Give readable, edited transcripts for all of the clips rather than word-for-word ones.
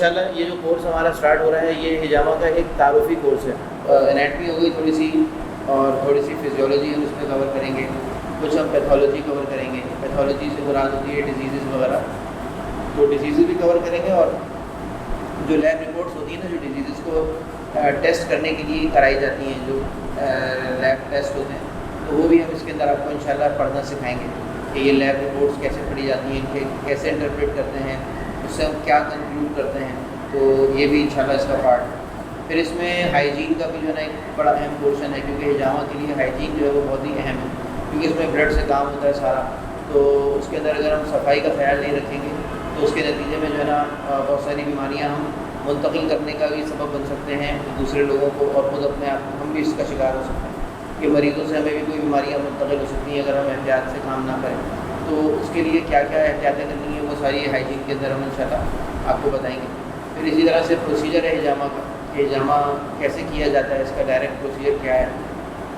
انشاءاللہ یہ جو کورس ہمارا سٹارٹ ہو رہا ہے یہ ہجامہ کا ایک تعارفی کورس ہے. انیٹمی ہو گئی تھوڑی سی اور تھوڑی سی فزیولوجی ہم اس میں کور کریں گے. کچھ ہم پیتھولوجی کور کریں گے. پیتھولوجی سے مراد ہوتی ہے ڈیزیزز وغیرہ, تو ڈیزیزز بھی کور کریں گے. اور جو لیب رپورٹس ہوتی ہیں نا, جو ڈیزیزز کو ٹیسٹ کرنے کے لیے کرائی جاتی ہیں, جو لیب ٹیسٹ ہوتے ہیں, تو وہ بھی ہم اس کے اندر آپ کو انشاءاللہ پڑھنا سکھائیں گے کہ یہ لیب رپورٹس کیسے پڑھی جاتی ہیں, کہ کیسے انٹرپریٹ کرتے ہیں, اس سے ہم کیا کنکلوڈ کرتے ہیں. تو یہ بھی انشاءاللہ اس کا پارٹ ہے. پھر اس میں ہائیجین کا بھی جو ہے نا ایک بڑا اہم پورشن ہے, کیونکہ ہجامہ کے لیے ہائیجین جو ہے وہ بہت ہی اہم ہے, کیونکہ اس میں بلڈ سے کام ہوتا ہے سارا. تو اس کے اندر اگر ہم صفائی کا خیال نہیں رکھیں گے تو اس کے نتیجے میں جو ہے نا بہت ساری بیماریاں ہم منتقل کرنے کا بھی سبب بن سکتے ہیں دوسرے لوگوں کو, اور خود اپنے آپ ہم بھی اس کا شکار ہو سکتے ہیں کہ مریضوں سے ہمیں بھی کوئی بیماریاں منتقل ہو سکتی ہیں اگر ہم احتیاط سے کام نہ کریں. تو اس کے لیے کیا کیا احتیاطیں کرنی ہیں وہ ساری ہائیجین کے اندر ہم انشاءاللہ آپ کو بتائیں گے. پھر اسی طرح سے پروسیجر ہے ہجامہ کا, کہ ہجامہ کیسے کیا جاتا ہے, اس کا ڈائریکٹ پروسیجر کیا ہے,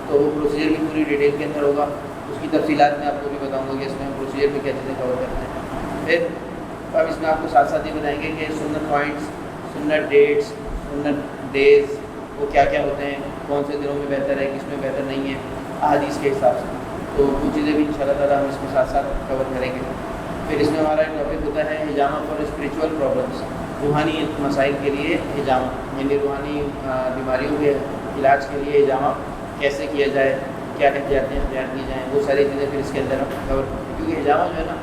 تو وہ پروسیجر بھی پوری ڈیٹیل کے اندر ہوگا. اس کی تفصیلات میں آپ کو بھی بتاؤں گا کہ اس میں ہم پروسیجر میں کیا چیزیں کور کرتے ہیں. پھر اب اس میں آپ کو ساتھ ساتھ یہ بتائیں گے کہ سنت پوائنٹس, سنت ڈیٹس, سنت ڈیز وہ کیا کیا ہوتے ہیں, کون سے دنوں میں بہتر ہے, کس میں بہتر نہیں ہے, احادیث کے حساب سے. تو وہ چیزیں بھی انشاءاللہ تعالیٰ ہم اس کے ساتھ ساتھ کور کریں گے. پھر اس میں ہمارا ایک ٹاپک ہوتا ہے ہجامہ فار اسپریچول پرابلمس, روحانی مسائل کے لیے ہجامہ, یعنی روحانی بیماریوں کے علاج کے لیے ہجامہ کیسے کیا جائے, کیا احتیاطیں اختیار کی جائیں, وہ ساری چیزیں پھر اس کے اندر ہم کور کریں گے. کیونکہ ہجامہ جو ہے نا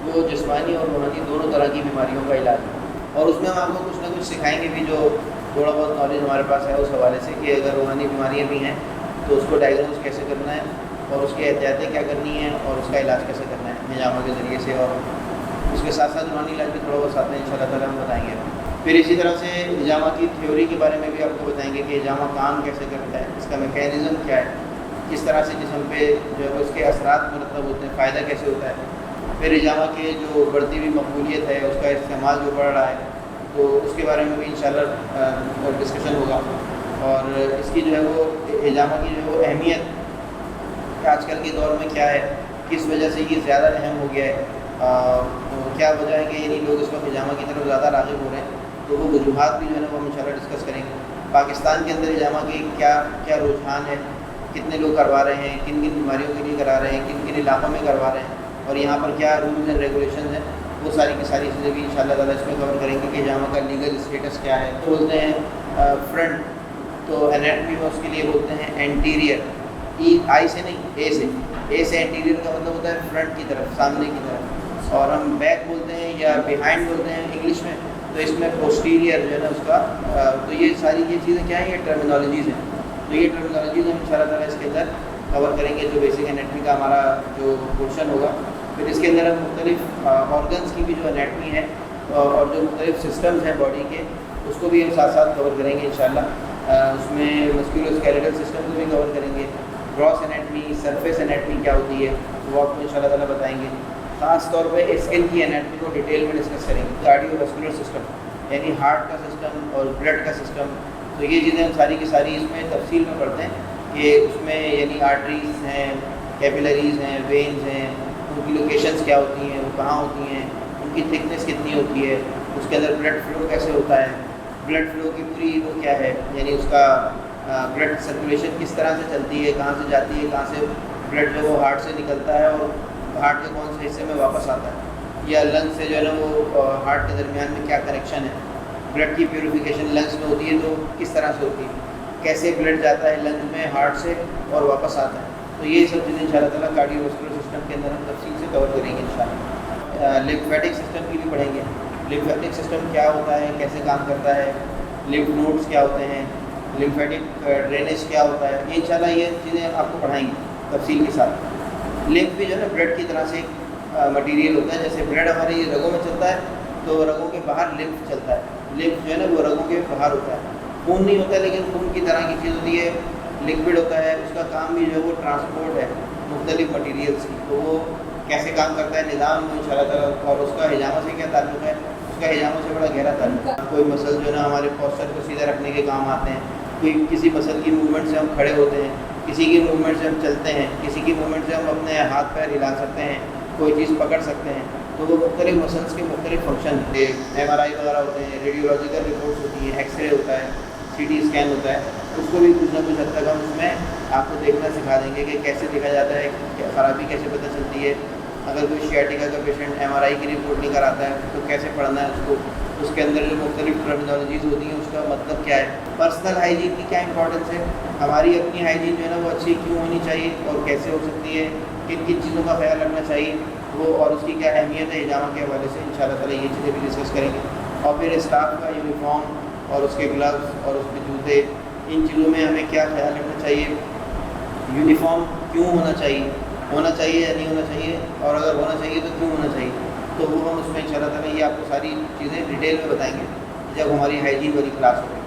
وہ جسمانی اور روحانی دونوں طرح کی بیماریوں کا علاج ہے, اور اس میں ہم آپ کو کچھ نہ کچھ سکھائیں گے بھی جو تھوڑا بہت نالج ہمارے پاس ہے اس حوالے سے, کہ اگر روحانی بیماریاں بھی ہیں تو اس کو ڈائگنوز کیسے کرنا ہے, اور اس کی احتیاطیں کیا کرنی ہیں, اور اس کا علاج کیسے کرنا ہے ہجامہ کے ذریعے سے. اور اس کے ساتھ ساتھ روحانی علاج بھی تھوڑا بہت ساتھ میں انشاءاللہ تعالیٰ ہم بتائیں گے. پھر اسی طرح سے ہجامہ کی تھیوری کے بارے میں بھی آپ کو بتائیں گے کہ ہجامہ کام کیسے کرتا ہے, اس کا میکینزم کیا ہے, کس طرح سے جسم پہ جو ہے اس کے اثرات مرتب ہوتے ہیں, فائدہ کیسے ہوتا ہے. پھر ہجامہ کے جو بڑھتی ہوئی مقبولیت ہے, اس کا استعمال جو بڑھ رہا ہے, تو اس کے بارے میں بھی انشاءاللہ ڈسکشن ہوگا. اور اس کی جو ہے وہ ہجامہ کی جو ہے وہ اہمیت آج کل کے دور میں کیا ہے, کس وجہ سے یہ زیادہ اہم ہو گیا ہے, کیا وجہ ہے کہ یعنی لوگ اس وقت ہجامہ کی طرف زیادہ راغب ہو رہے ہیں. تو وہ وجوہات بھی جو ہے نا وہ ہم انشاءاللہ ڈسکس کریں گے. پاکستان کے اندر ہجامہ کی کیا رجحان ہے, کتنے لوگ کروا رہے ہیں, کن کن بیماریوں کے لیے کرا رہے ہیں, کن کن علاقوں میں کروا رہے ہیں, اور یہاں پر کیا رولز اینڈ ریگولیشنز ہیں, وہ ساری کی ساری چیزیں بھی انشاءاللہ تعالیٰ اس میں کور کریں گے کہ ہجامہ کا لیگل اسٹیٹس کیا ہے. بولتے ہیں فرنٹ, تو انیٹمی میں اس کے لیے بولتے ہیں اینٹیریئر, آئی سے نہیں, اے سے اینٹیریئر کا مطلب ہوتا ہے فرنٹ کی طرف, سامنے کی طرف. اور ہم بیک بولتے ہیں یا بیہائنڈ بولتے ہیں انگلش میں, تو اس میں پوسٹیریئر جو ہے نا اس کا. تو یہ ساری یہ چیزیں کیا ہیں, یہ ٹرمینالوجیز ہیں. تو یہ ٹرمینالوجیز ہم انشاءاللہ تعالیٰ اس کے اندر کور کریں گے, جو بیسک انیٹمی کا ہمارا جو پورشن ہوگا. پھر اس کے اندر ہم مختلف آرگنس کی بھی جو انیٹمی ہے اور جو مختلف سسٹمز ہیں باڈی کے, اس کو بھی ہم ساتھ ساتھ کور کریں گے انشاءاللہ. اس میں مسکولو اسکیلیٹل سسٹم کو بھی کور کریں گے. گراس انیٹمی, سرفیس انیٹمی کیا ہوتی ہے وہ آپ کو انشاءاللہ تعالیٰ بتائیں گے. خاص طور پہ اسکن کی انیٹمی کو ڈیٹیل میں ڈسکس کریں گے. کارڈیو ویسکولر سسٹم یعنی ہارٹ کا سسٹم اور بلڈ کا سسٹم, تو یہ چیزیں ہم ساری کی ساری اس میں تفصیل میں پڑھتے ہیں کہ اس میں یعنی آرٹریز ہیں, کیپیلریز ہیں, وینز ہیں, ان کی لوکیشنز کیا ہوتی ہیں, وہ کہاں ہوتی ہیں, ان کی تھکنیس کتنی ہوتی ہے, اس کے اندر بلڈ فلو کیسے ہوتا ہے, بلڈ فلو کی پوری وہ کیا ہے, یعنی اس کا بلڈ سرکولیشن کس طرح سے چلتی ہے, کہاں سے جاتی ہے, کہاں سے بلڈ جو وہ ہارٹ سے نکلتا ہے اور ہارٹ کے کون سے حصے میں واپس آتا ہے, یا لنگ سے جو ہے نا وہ ہارٹ کے درمیان میں کیا کنیکشن ہے. بلڈ کی پیوریفیکیشن لنگس میں ہوتی ہے تو کس طرح سے ہوتی ہے, کیسے بلڈ جاتا ہے لنگس میں ہارٹ سے اور واپس آتا ہے. تو یہ سب چیزیں انشاءاللہ تعالیٰ کارڈیو ویسکولر سسٹم کے اندر ہم تفصیل سے کور کریں گے انشاءاللہ. لیمفیٹک سسٹم کی بھی پڑھیں گے. لیمفیٹک سسٹم کیا ہوتا ہے, کیسے کام کرتا ہے, لیمف نوڈس کیا ہوتے ہیں, لیمفیٹک ڈرینیج کیا ہوتا ہے, یہ انشاءاللہ یہ چیزیں آپ کو پڑھائیں گے تفصیل کے ساتھ. لیمف بھی جو ہے نا بلڈ کی طرح سے ایک مٹیریل ہوتا ہے. جیسے بلڈ ہماری رگوں میں چلتا ہے تو رگوں کے باہر لیمف چلتا ہے. لیمف جو ہے نا وہ رگوں کے باہر ہوتا ہے, خون نہیں ہوتا ہے, لیکن خون کی طرح کی چیز ہوتی ہے, لکوڈ ہوتا ہے. اس کا کام بھی جو ہے وہ ٹرانسپورٹ ہے مختلف مٹیریلس کی. تو وہ کیسے کام کرتا ہے نظام میں انشاءاللہ تعالیٰ, اور اس کا ہجامہ سے کیا تعلق ہے, اس کا ہجامہ سے بڑا گہرا تعلق ہے. کوئی مسل جو ہے نا ہمارے پوسچر کو سیدھا رکھنے کے کام آتے ہیں, کوئی کسی مسل کی موومنٹ سے ہم کھڑے ہوتے ہیں, کسی کی موومنٹ سے ہم چلتے ہیں, کسی کی موومنٹ سے ہم اپنے ہاتھ پیر ہلا سکتے ہیں, کوئی چیز پکڑ سکتے ہیں. تو وہ مختلف مسلس کے مختلف فنکشن ہوتے ہیں، MRI وغیرہ ہوتے ہیں، ریڈیولوجیکل رپورٹس ہوتی ہیں، ایکس رے ہوتا ہے، CT اسکین ہوتا ہے، اس کو بھی کچھ نہ کچھ حد تک ہم اس میں آپ کو دیکھنا سکھا دیں گے کہ کیسے دیکھا جاتا ہے، خرابی کیسے پتہ چلتی ہے۔ اگر کوئی شیاٹیکا کا پیشنٹ MRI کی رپورٹ نہیں کراتا ہے تو کیسے پڑھنا ہے اس کو، اس کے اندر جو مختلف ٹرمینالوجیز ہوتی ہیں اس کا مطلب کیا ہے، پرسنل ہائیجین کی کیا امپورٹنس ہے، ہماری اپنی ہائیجین جو ہے نا وہ اچھی کیوں ہونی چاہیے اور کیسے ہو سکتی ہے، کن کن چیزوں کا خیال رکھنا چاہیے وہ، اور اس کی کیا اہمیت ہے حجامہ کے حوالے سے، انشاءاللہ تعالیٰ یہ چیزیں بھی ڈسکس کریں گے۔ اور پھر اسٹاف کا یونیفارم اور اس کے گلوز اور اس کے جوتے، ان چیزوں میں ہمیں کیا خیال رکھنا چاہیے، یونیفارم کیوں ہونا چاہیے یا نہیں ہونا چاہیے، اور اگر ہونا چاہیے تو کیوں ہونا چاہیے، تو وہ ہم اس میں انشاءاللہ تعالیٰ یہ آپ کو ساری چیزیں ڈیٹیل میں بتائیں گے جب ہماری ہائیجین والی کلاس ہوگی۔